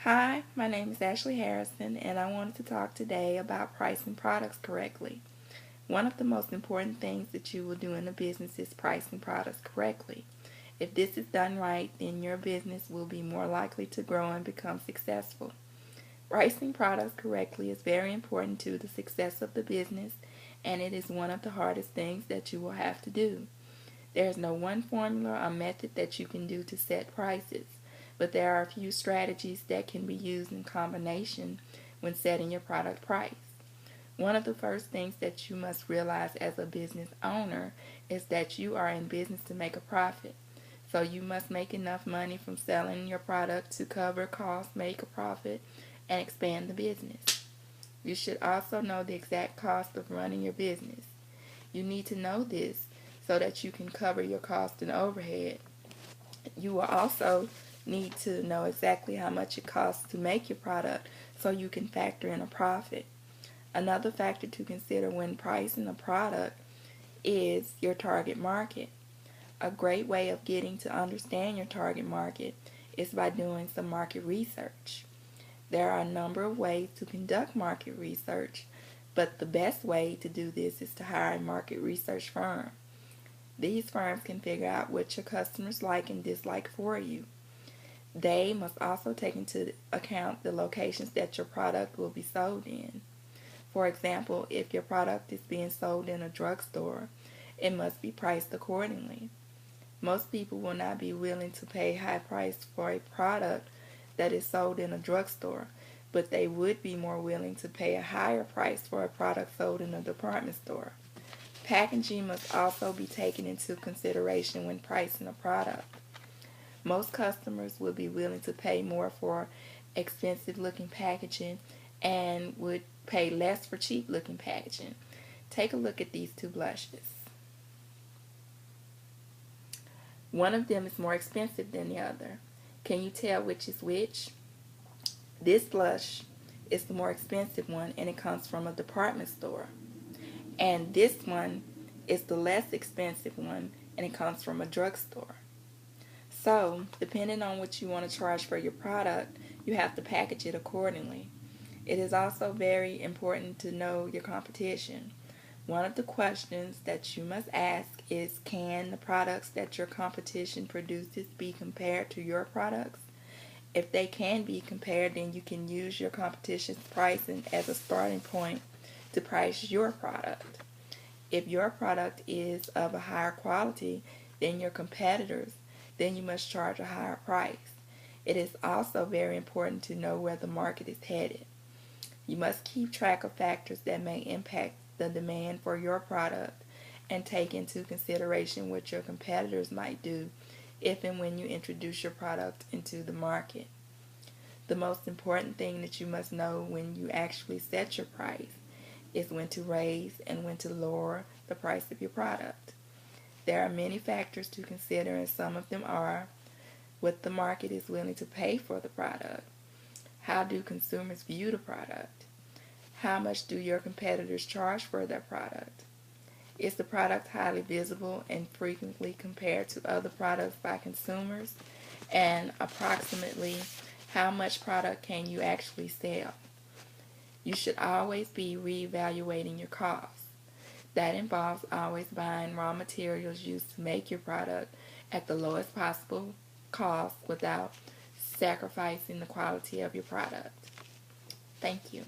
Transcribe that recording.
Hi, my name is Ashley Harrison, and I wanted to talk today about pricing products correctly. One of the most important things that you will do in a business is pricing products correctly. If this is done right, then your business will be more likely to grow and become successful. Pricing products correctly is very important to the success of the business, and it is one of the hardest things that you will have to do. There is no one formula or method that you can do to set prices, but there are a few strategies that can be used in combination when setting your product price. One of the first things that you must realize as a business owner is that you are in business to make a profit. So you must make enough money from selling your product to cover costs, make a profit, and expand the business. You should also know the exact cost of running your business. You need to know this so that you can cover your cost and overhead. You will also need to know exactly how much it costs to make your product so you can factor in a profit. Another factor to consider when pricing a product is your target market. A great way of getting to understand your target market is by doing some market research. There are a number of ways to conduct market research, but the best way to do this is to hire a market research firm. These firms can figure out what your customers like and dislike for you. They must also take into account the locations that your product will be sold in. For example, if your product is being sold in a drugstore, it must be priced accordingly. Most people will not be willing to pay a high price for a product that is sold in a drugstore, but they would be more willing to pay a higher price for a product sold in a department store. Packaging must also be taken into consideration when pricing a product. Most customers will be willing to pay more for expensive looking packaging and would pay less for cheap looking packaging. Take a look at these two blushes. One of them is more expensive than the other. Can you tell which is which? This blush is the more expensive one, and it comes from a department store. And this one is the less expensive one, and it comes from a drugstore. So, depending on what you want to charge for your product, you have to package it accordingly. It is also very important to know your competition. One of the questions that you must ask is, can the products that your competition produces be compared to your products? If they can be compared, then you can use your competition's pricing as a starting point to price your product. If your product is of a higher quality than your competitors, then you must charge a higher price. It is also very important to know where the market is headed. You must keep track of factors that may impact the demand for your product and take into consideration what your competitors might do if and when you introduce your product into the market. The most important thing that you must know when you actually set your price is when to raise and when to lower the price of your product. There are many factors to consider, and some of them are what the market is willing to pay for the product. How do consumers view the product? How much do your competitors charge for their product? Is the product highly visible and frequently compared to other products by consumers? And approximately, how much product can you actually sell? You should always be reevaluating your costs. That involves always buying raw materials used to make your product at the lowest possible cost without sacrificing the quality of your product. Thank you.